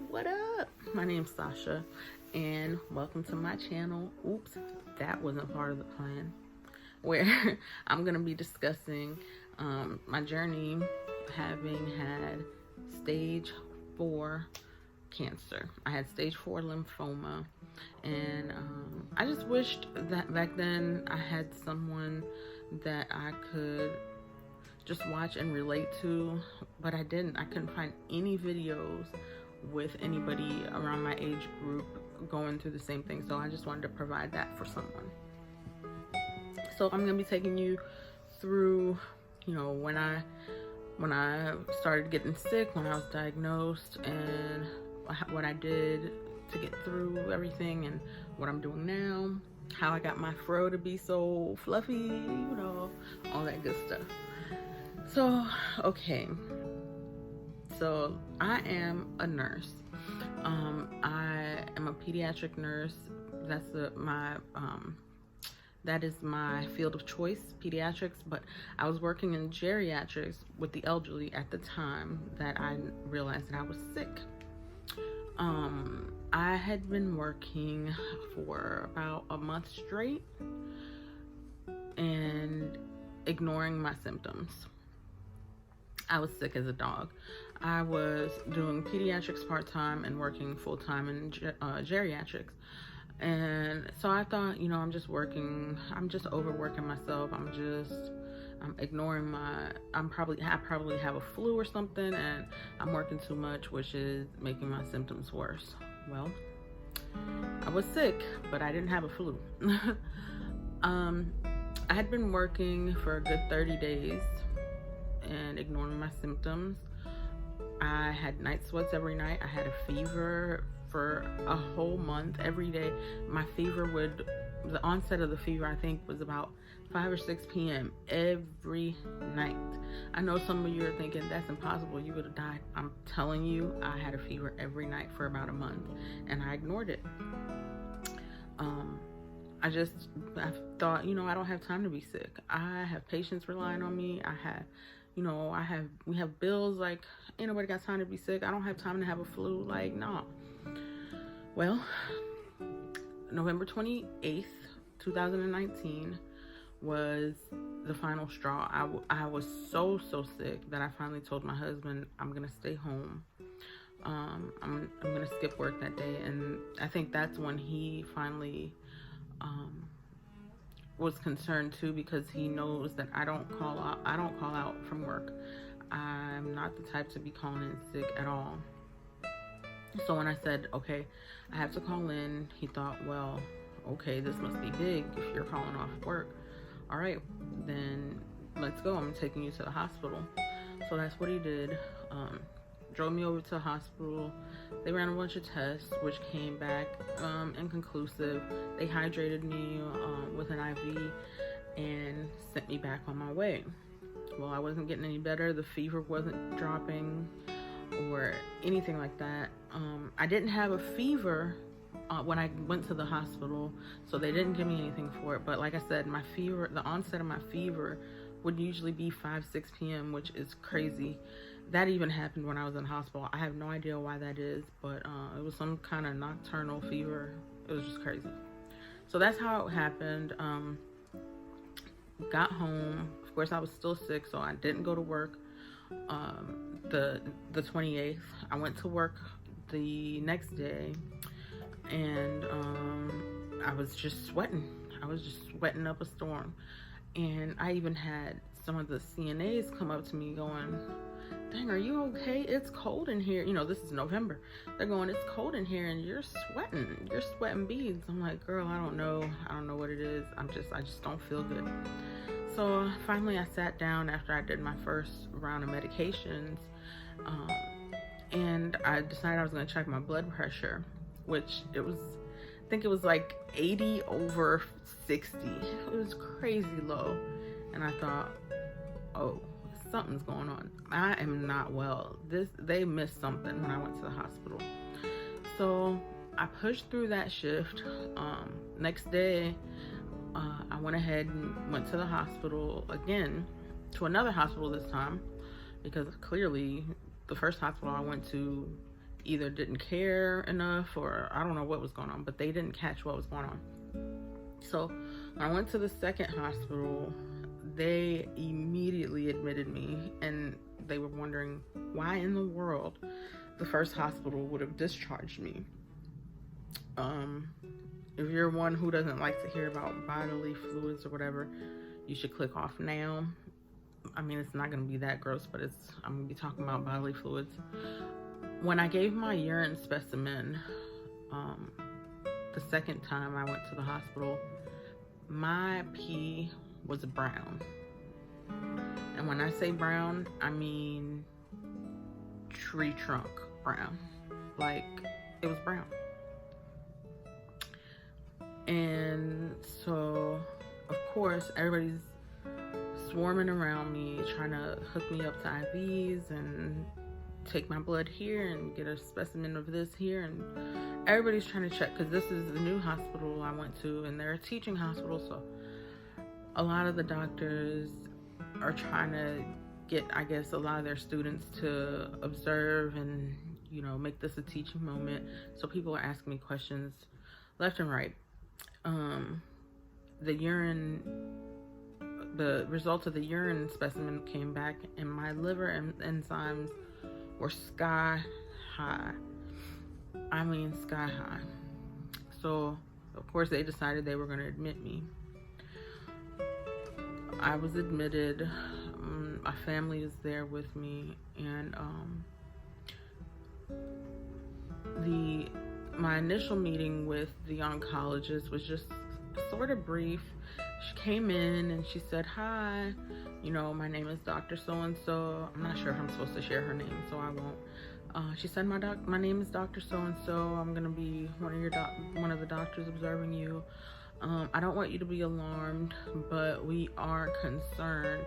What up? My name's Sasha and welcome to my channel. Oops, that wasn't part of the plan. Where I'm going to be discussing my journey having had stage 4 cancer. I had stage 4 lymphoma, and I just wished that back then I had someone that I could just watch and relate to, but I didn't. I couldn't find any videos with anybody around my age group going through the same thing, so I just wanted to provide that for someone. So I'm gonna be taking you through, when I started getting sick, when I was diagnosed, and what I did to get through everything, and what I'm doing now, how I got my fro to be so fluffy, all that good stuff. So, okay. So I am a nurse. I am a pediatric nurse. That is my field of choice, pediatrics, but I was working in geriatrics with the elderly at the time that I realized that I was sick. I had been working for about a month straight and ignoring my symptoms. I was sick as a dog. I was doing pediatrics part-time and working full-time in geriatrics. And so I thought, I'm just overworking myself. I'm ignoring I probably have a flu or something, and I'm working too much, which is making my symptoms worse. Well, I was sick, but I didn't have a flu. I had been working for a good 30 days and ignoring my symptoms. I had night sweats every night. I had a fever for a whole month. Every day the onset of the fever, I think, was about 5 or 6 p.m. every night. I know some of you are thinking that's impossible, you would have died. I'm telling you, I had a fever every night for about a month, and I ignored it. I thought, I don't have time to be sick. I have patients relying on me. We have bills. Like, ain't nobody got time to be sick. I don't have time to have a flu. Like, no. Well, November 28th, 2019 was the final straw. I was so sick that I finally told my husband I'm gonna stay home. I'm gonna skip work that day, and I think that's when he finally was concerned too, because he knows that I don't call out from work. I'm not the type to be calling in sick at all. So when I said, okay, I have to call in, he thought, well, okay, this must be big if you're calling off work. All right, then let's go. I'm taking you to the hospital. So that's what he did. Drove me over to the hospital. They ran a bunch of tests, which came back inconclusive. They hydrated me with an IV and sent me back on my way. Well, I wasn't getting any better. The fever wasn't dropping or anything like that. I didn't have a fever when I went to the hospital, so they didn't give me anything for it. But like I said, the onset of my fever would usually be 5, 6 p.m., which is crazy. That even happened when I was in the hospital. I have no idea why that is, but it was some kind of nocturnal fever. It was just crazy. So that's how it happened. Got home. Of course, I was still sick, so I didn't go to work the 28th. I went to work the next day, and I was just sweating. I was just sweating up a storm. And I even had some of the CNAs come up to me going, dang, are you okay? It's cold in here. This is November. They're going, it's cold in here and you're sweating beads. I'm like, girl, I don't know what it is. I just don't feel good. So finally I sat down after I did my first round of medications, and I decided I was going to check my blood pressure, which I think it was like 80 over 60. It was crazy low. And I thought, oh, something's going on. I am not well. They missed something when I went to the hospital. So I pushed through that shift. Next day, I went ahead and went to the hospital again, to another hospital this time, because clearly the first hospital I went to either didn't care enough, or I don't know what was going on, but they didn't catch what was going on. So when I went to the second hospital, they immediately admitted me, and they were wondering why in the world the first hospital would have discharged me. If you're one who doesn't like to hear about bodily fluids or whatever, you should click off now. I mean, it's not going to be that gross, but I'm going to be talking about bodily fluids. When I gave my urine specimen, the second time I went to the hospital, my pee was brown. And when I say brown, I mean tree trunk brown. Like, it was brown. And so, of course, everybody's swarming around me, trying to hook me up to IVs and take my blood here and get a specimen of this here. And everybody's trying to check, because this is the new hospital I went to, and they're a teaching hospital. So a lot of the doctors are trying to get, I guess, a lot of their students to observe and, you know, make this a teaching moment. So people are asking me questions left and right. The results of the urine specimen came back, and my liver enzymes were sky high. I mean, sky high. So, of course, they decided they were going to admit me. I was admitted. My family is there with me, and my initial meeting with the oncologist was just sort of brief. She came in and she said, "Hi, you know, my name is Dr. So-and-so." I'm not sure if I'm supposed to share her name, so I won't. She said, my name is Dr. So-and-so. I'm going to be one of the doctors observing you. I don't want you to be alarmed, but we are concerned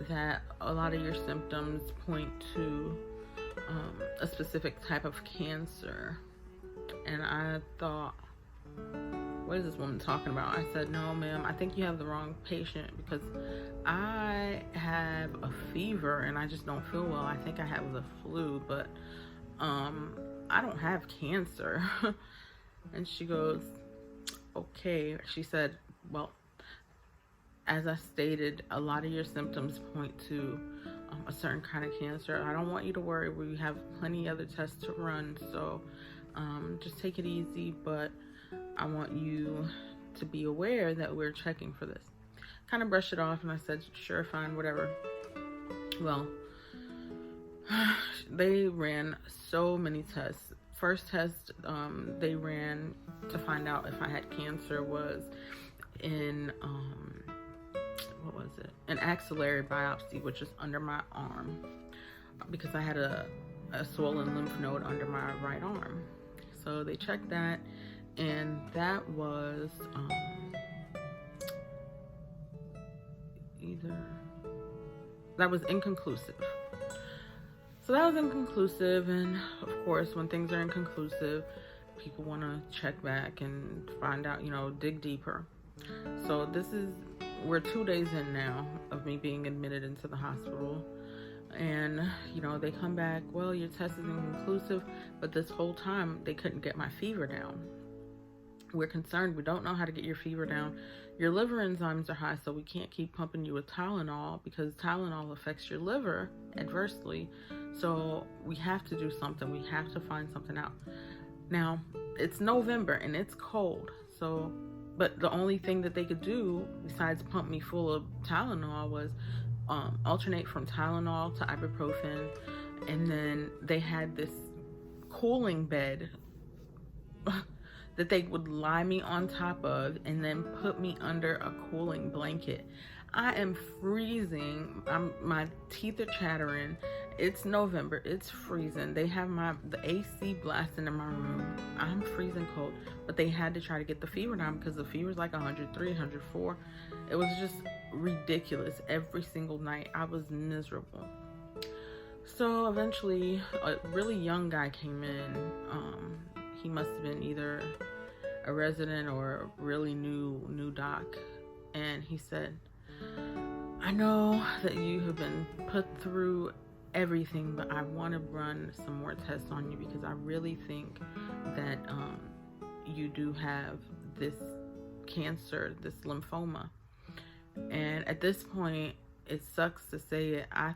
that a lot of your symptoms point to a specific type of cancer. And I thought, what is this woman talking about? I said, "No, ma'am, I think you have the wrong patient, because I have a fever and I just don't feel well. I think I have the flu, but I don't have cancer." And she goes, "Okay." She said, "Well, as I stated, a lot of your symptoms point to a certain kind of cancer. I don't want you to worry. We have plenty other tests to run, so just take it easy, but I want you to be aware that we're checking for this." Kind of brushed it off, and I said, "Sure, fine, whatever." Well, they ran so many tests. First test they ran to find out if I had cancer was in an axillary biopsy, which is under my arm, because I had a swollen lymph node under my right arm. So they checked that, and that was inconclusive. So that was inconclusive, and of course, when things are inconclusive, people want to check back and find out, dig deeper. So we're 2 days in now of me being admitted into the hospital, and they come back, "Well, your test is inconclusive," but this whole time they couldn't get my fever down. "We're concerned. We don't know how to get your fever down. Your liver enzymes are high, so we can't keep pumping you with Tylenol, because Tylenol affects your liver adversely. So we have to do something. We have to find something out." Now, it's November and it's cold, but the only thing that they could do besides pump me full of Tylenol was alternate from Tylenol to ibuprofen, and then they had this cooling bed that they would lie me on top of and then put me under a cooling blanket. I am freezing. My teeth are chattering. It's November. It's freezing. They have the AC blasting in my room. I'm freezing cold, but they had to try to get the fever down, because the fever's like 103, 104. It was just ridiculous. Every single night I was miserable. So eventually a really young guy came in. He must have been either a resident or a really new doc, and he said, "I know that you have been put through everything, but I want to run some more tests on you because I really think that you do have this cancer, this lymphoma. And at this point, it sucks to say it, I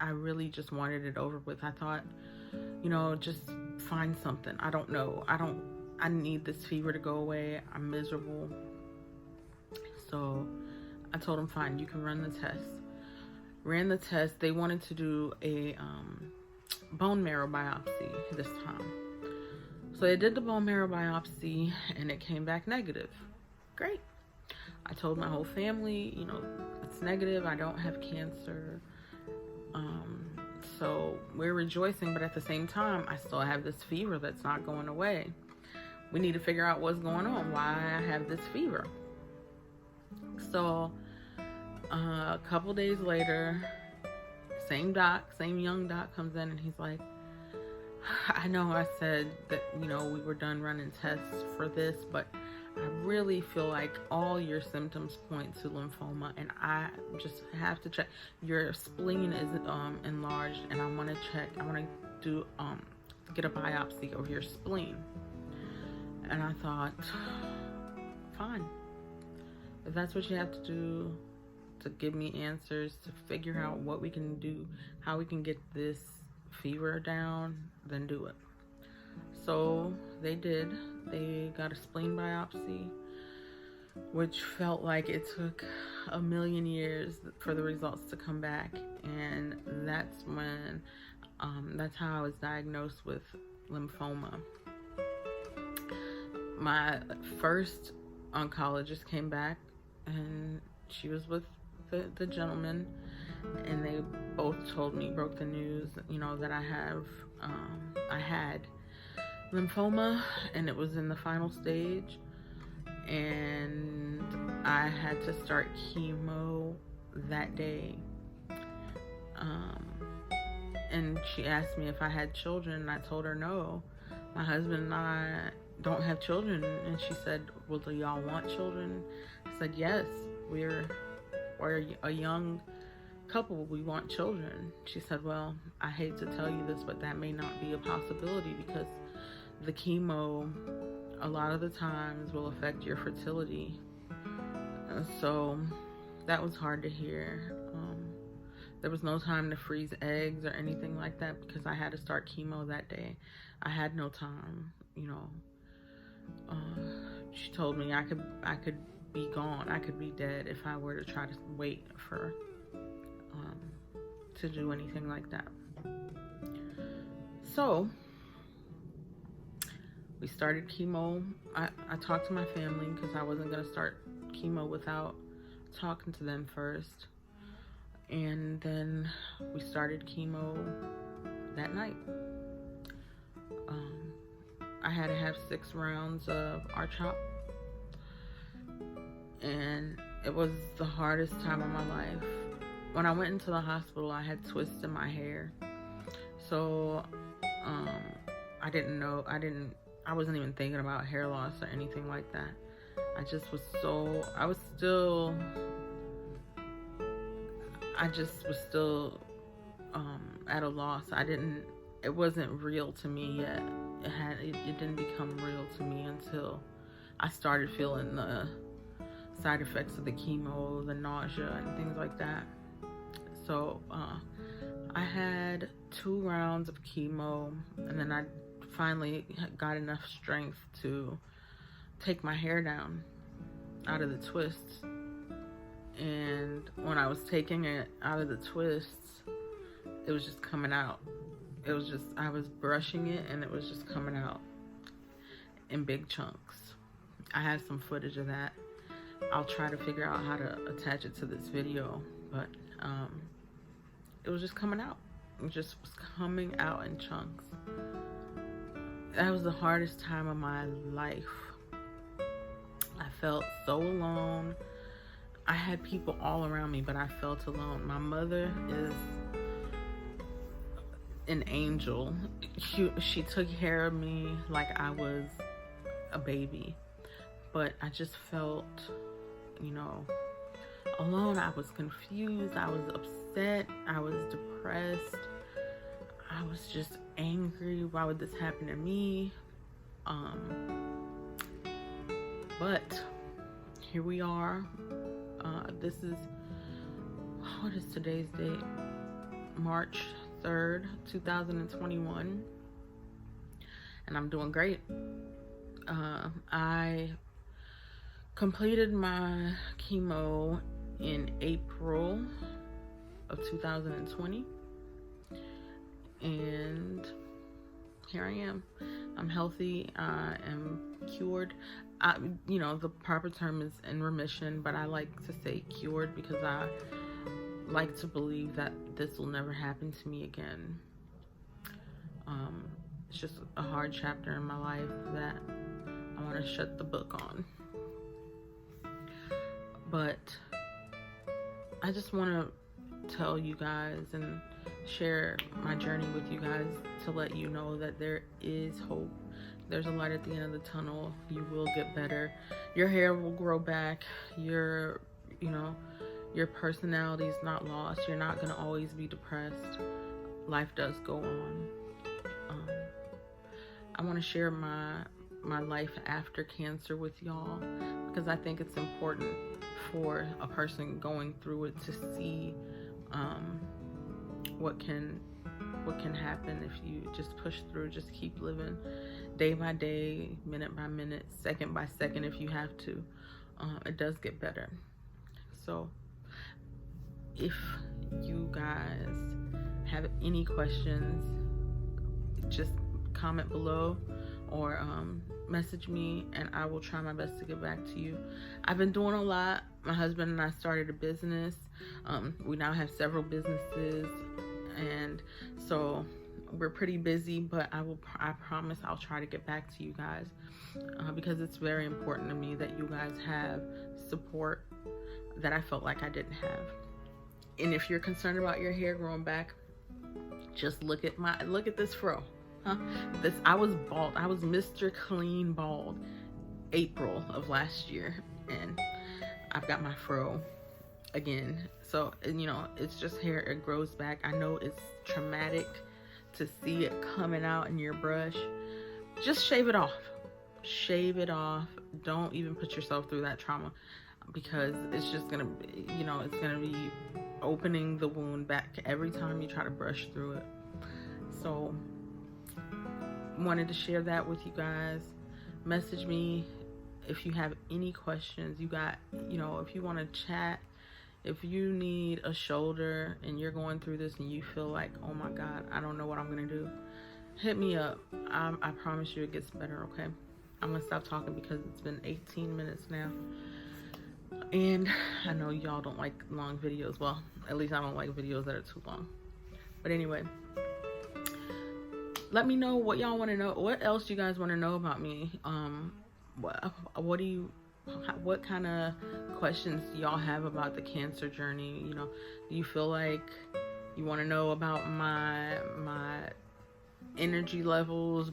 really just wanted it over with. I thought, just find something. I don't know. I need this fever to go away. I'm miserable. So I told him, fine, you can run the test. Ran the test. They wanted to do a bone marrow biopsy this time. So they did the bone marrow biopsy and it came back negative. Great. I told my whole family, it's negative. I don't have cancer. So we're rejoicing, but at the same time, I still have this fever that's not going away. We need to figure out what's going on, why I have this fever. So a couple days later, same young doc comes in and he's like, I know I said that, we were done running tests for this, but I really feel like all your symptoms point to lymphoma, and I just have to check. Your spleen is enlarged, and I want to check. I want to do get a biopsy of your spleen. And I thought, fine, if that's what you have to do to give me answers to figure out what we can do, how we can get this fever down, then do it. So they did. They got a spleen biopsy, which felt like it took a million years for the results to come back. And that's when, that's how I was diagnosed with lymphoma. My first oncologist came back and she was with the gentleman, and they both broke the news, that I had lymphoma, and it was in the final stage, and I had to start chemo that day. And she asked me if I had children, and I told her no. My husband and I don't have children. And she said, well, do y'all want children? I said, yes, we're a young couple, we want children. She said, well, I hate to tell you this, but that may not be a possibility because the chemo a lot of the times will affect your fertility. And so that was hard to hear. There was no time to freeze eggs or anything like that because I had to start chemo that day. I had no time, she told me I could be gone. I could be dead if I were to try to wait for to do anything like that. So we started chemo. I talked to my family because I wasn't going to start chemo without talking to them first. And then we started chemo that night. I had to have 6 rounds of R-CHOP. And it was the hardest time of my life. When I went into the hospital, I had twists in my hair. So I wasn't even thinking about hair loss or anything like that. I just was still at a loss. It wasn't real to me yet. It didn't become real to me until I started feeling the side effects of the chemo, the nausea and things like that. So I had 2 rounds of chemo, and then I finally got enough strength to take my hair down out of the twists. And when I was taking it out of the twists, it was just coming out. I was brushing it and it was just coming out in big chunks. I have some footage of that. I'll try to figure out how to attach it to this video, but it was just coming out. It just was coming out in chunks. That was the hardest time of my life. I felt so alone. I had people all around me, but I felt alone. My mother is an angel. She took care of me like I was a baby, but I just felt, alone. I was confused. I was upset. I was depressed. I was just angry. Why would this happen to me? But here we are. This is, what is today's date? March 3rd, 2021. And I'm doing great. I completed my chemo in April of 2020. And here I am. I'm healthy. I am cured. The proper term is in remission, but I like to say cured because I like to believe that this will never happen to me again. It's just a hard chapter in my life that I want to shut the book on. But I just want to tell you guys and share my journey with you guys to let you know that there is hope. There's a light at the end of the tunnel. You will get better. Your hair will grow back. Your personality is not lost. You're not going to always be depressed. Life does go on. I want to share my life after cancer with y'all because I think it's important for a person going through it to see what can happen if you just push through, just keep living day by day, minute by minute, second by second if you have to. It does get better. So if you guys have any questions, just comment below or message me and I will try my best to get back to you. I've been doing a lot. My husband and I started a business. We now have several businesses, and so we're pretty busy, but I promise I'll try to get back to you guys because it's very important to me that you guys have support that I felt like I didn't have. And if you're concerned about your hair growing back, just look at this fro. I was bald. I was Mr. Clean Bald April of last year, and I've got my fro again. So it's just hair. It grows back. I know it's traumatic to see it coming out in your brush. Just shave it off. Shave it off. Don't even put yourself through that trauma because it's just gonna it's gonna be opening the wound back every time you try to brush through it. So wanted to share that with you guys. Message me if you have any questions. You got, if you want to chat, if you need a shoulder and you're going through this and you feel like, oh my God, I don't know what I'm gonna do, hit me up. I promise you it gets better. Okay, I'm gonna stop talking because it's been 18 minutes now, and I know y'all don't like long videos. Well, at least I don't like videos that are too long. But anyway, let me know what y'all want to know. What else you guys want to know about me? What kind of questions do y'all have about the cancer journey? Do you feel like you want to know about my energy levels,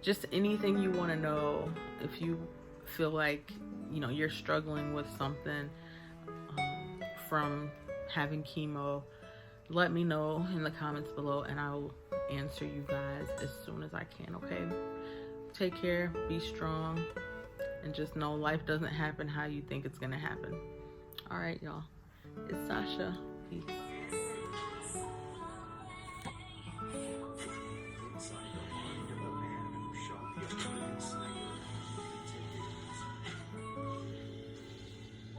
just anything you want to know? If you feel like you're struggling with something from having chemo, let me know in the comments below and I will answer you guys as soon as I can. Okay, take care, be strong, and just know life doesn't happen how you think it's gonna happen. All right, y'all, it's Sasha. Peace.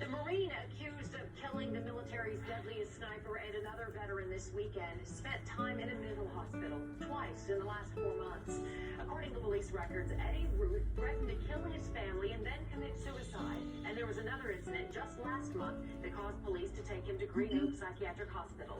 The Marine accused of killing the military's deadliest sniper and another veteran this weekend spent time in a mental hospital twice in the last 4 months. According to police records, Eddie Root threatened to kill his family and then commit suicide. And there was another incident just last month that caused police to take him to Green Oak Psychiatric Hospital.